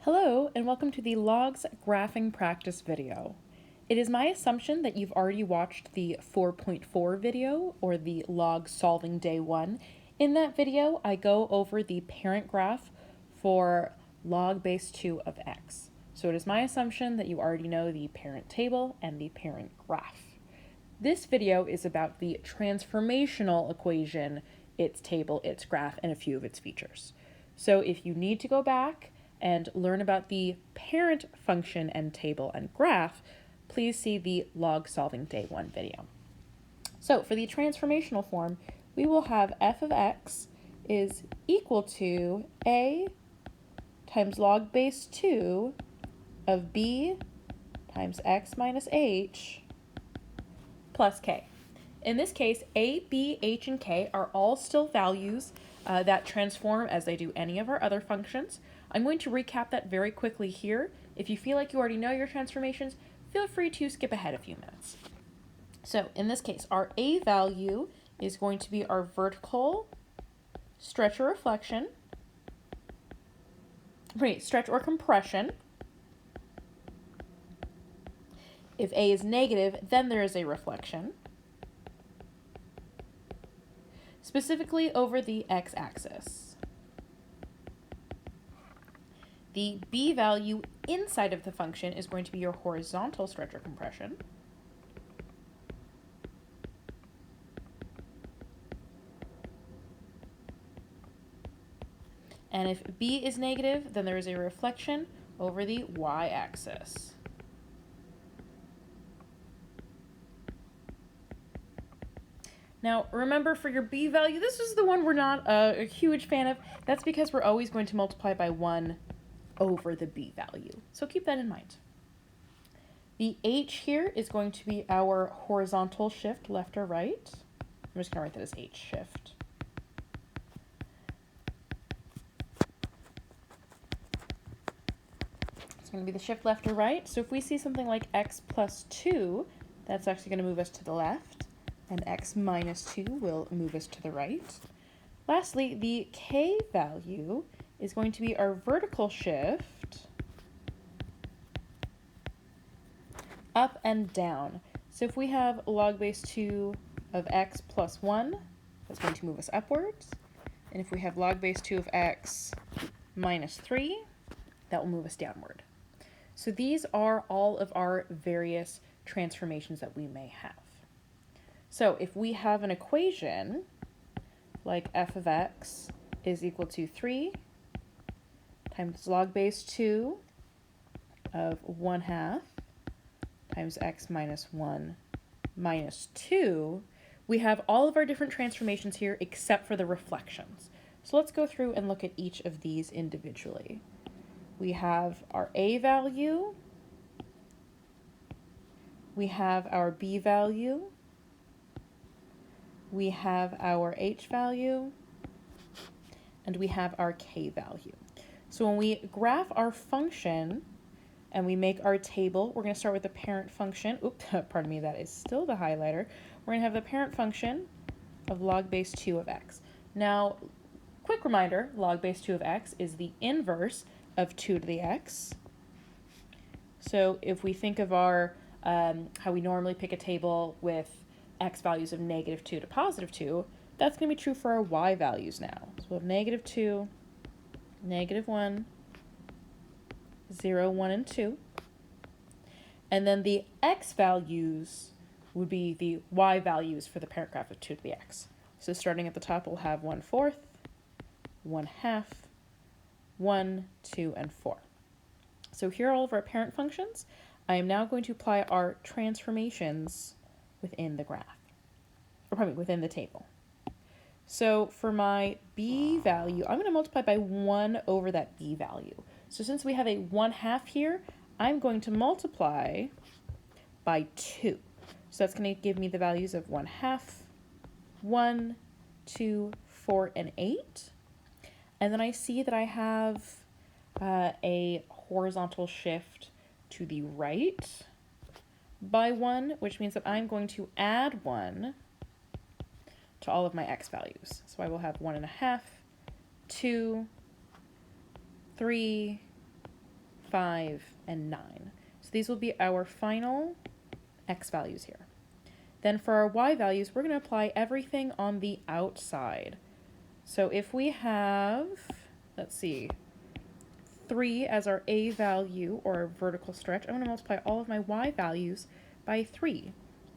Hello, and welcome to the logs graphing practice video. It is my assumption that you've already watched the 4.4 video, or the log solving day 1. In that video, I go over the parent graph for log base 2 of x. So it is my assumption that you already know the parent table and the parent graph. This video is about the transformational equation, its table, its graph, and a few of its features. So if you need to go back and learn about the parent function and table and graph, please see the log solving day 1 video. So for the transformational form, we will have f of x is equal to a times log base 2 of b times x minus h plus k. In this case, a, b, h, and k are all still values that transform as they do any of our other functions. I'm going to recap that very quickly here. If you feel like you already know your transformations, feel free to skip ahead a few minutes. So in this case, our a value is going to be our vertical stretch or reflection, stretch or compression. If a is negative, then there is a reflection, specifically over the x-axis. The b value inside of the function is going to be your horizontal stretch or compression. And if b is negative, then there is a reflection over the y-axis. Now, remember for your b value, this is the one we're not a huge fan of. That's because we're always going to multiply by 1 over the b value. So keep that in mind. The h here is going to be our horizontal shift, left or right. I'm just going to write that as h shift. It's going to be the shift left or right. So if we see something like x plus 2, that's actually going to move us to the left. And x minus 2 will move us to the right. Lastly, the k value is going to be our vertical shift up and down. So if we have log base 2 of x plus 1, that's going to move us upwards. And if we have log base 2 of x minus 3, that will move us downward. So these are all of our various transformations that we may have. So if we have an equation like f of x is equal to 3 times log base 2 of 1/2 times x minus 1 minus 2, we have all of our different transformations here except for the reflections. So let's go through and look at each of these individually. We have our a value, we have our b value, we have our h value, and we have our k value. So when we graph our function and we make our table, we're going to start with the parent function. Oops, pardon me, that is still the highlighter. We're going to have the parent function of log base 2 of x. Now, quick reminder, log base 2 of x is the inverse of 2 to the x. So if we think of our how we normally pick a table with x values of -2 to +2, that's going to be true for our y values now. So we'll have -2, -1, 0, 1, and 2. And then the x values would be the y values for the parent graph of 2 to the x. So starting at the top, we'll have 1/4, 1/2, 1, 2, and 4. So here are all of our parent functions. I am now going to apply our transformations within the graph, or probably within the table. So for my b value, I'm going to multiply by 1 over that b value. So since we have a 1/2 here, I'm going to multiply by 2. So that's going to give me the values of 1/2, 1, 2, 4, and 8. And then I see that I have a horizontal shift to the right by 1, which means that I'm going to add 1 to all of my x values. So I will have 1.5, 2, 3, 5, and 9. So these will be our final x values here. Then for our y values, we're going to apply everything on the outside. So if we have, let's see, 3 as our a value, or our vertical stretch, I'm going to multiply all of my y values by 3,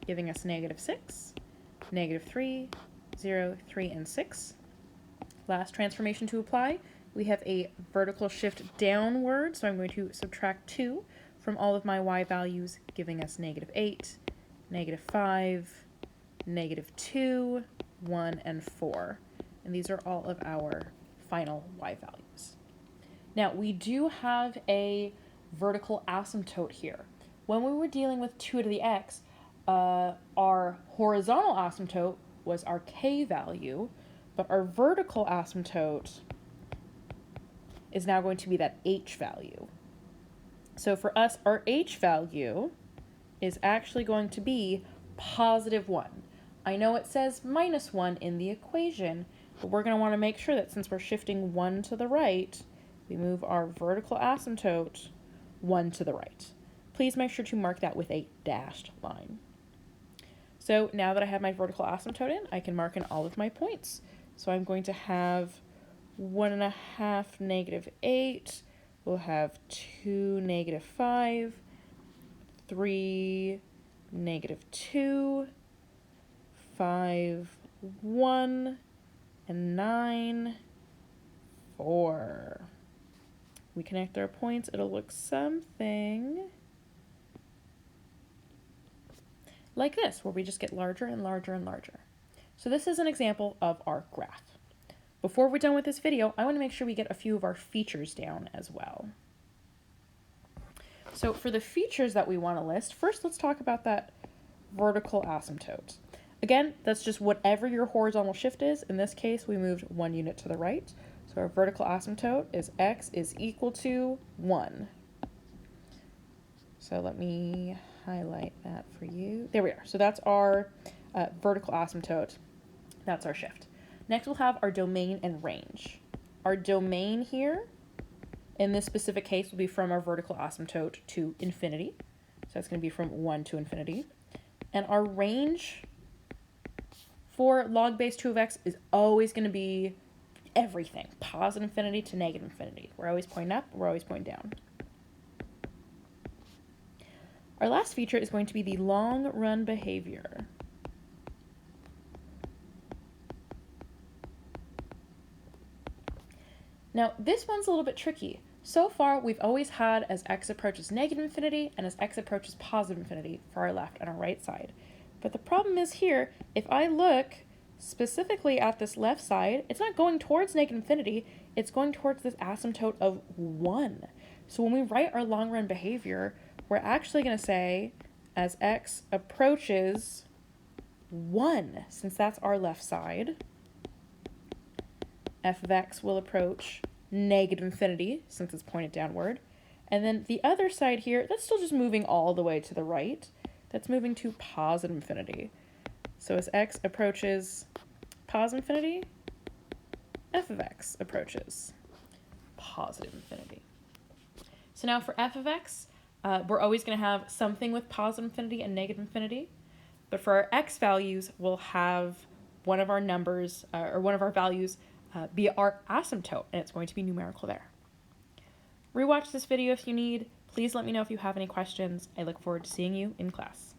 giving us -6, -3, 0, 3, and 6. Last transformation to apply, we have a vertical shift downward, so I'm going to subtract 2 from all of my y values, giving us -8, -5, -2, 1, and 4. And these are all of our final y values. Now, we do have a vertical asymptote here. When we were dealing with 2 to the x, our horizontal asymptote was our k value, but our vertical asymptote is now going to be that h value. So for us, our h value is actually going to be +1. I know it says -1 in the equation, but we're going to want to make sure that since we're shifting 1 to the right, we move our vertical asymptote 1 to the right. Please make sure to mark that with a dashed line. So now that I have my vertical asymptote in, I can mark in all of my points. So I'm going to have 1.5, -8. We'll have 2, -5. 3, -2. 5, 1. And 9, 4. We connect our points, it'll look something like this, where we just get larger and larger and larger. So this is an example of our graph. Before we're done with this video, I want to make sure we get a few of our features down as well. So for the features that we want to list, first let's talk about that vertical asymptote. Again, that's just whatever your horizontal shift is. In this case, we moved 1 unit to the right. So our vertical asymptote is x is equal to 1. So let me highlight that for you. There we are. So that's our vertical asymptote. That's our shift. Next, we'll have our domain and range. Our domain here, in this specific case, will be from our vertical asymptote to infinity. So that's going to be from 1 to infinity. And our range for log base 2 of x is always going to be everything, positive infinity to negative infinity. We're always pointing up, we're always pointing down. Our last feature is going to be the long run behavior. Now, this one's a little bit tricky. So far, we've always had as x approaches negative infinity and as x approaches positive infinity for our left and our right side. But the problem is here, if I look specifically at this left side, it's not going towards negative infinity, it's going towards this asymptote of 1. So when we write our long run behavior, we're actually going to say as x approaches 1, since that's our left side, f of x will approach negative infinity, since it's pointed downward. And then the other side here, that's still just moving all the way to the right. That's moving to positive infinity. So as x approaches positive infinity, f of x approaches positive infinity. So now for f of x, we're always going to have something with positive infinity and negative infinity. But for our x values, we'll have one of our numbers, or one of our values, be our asymptote, and it's going to be numerical there. Rewatch this video if you need. Please let me know if you have any questions. I look forward to seeing you in class.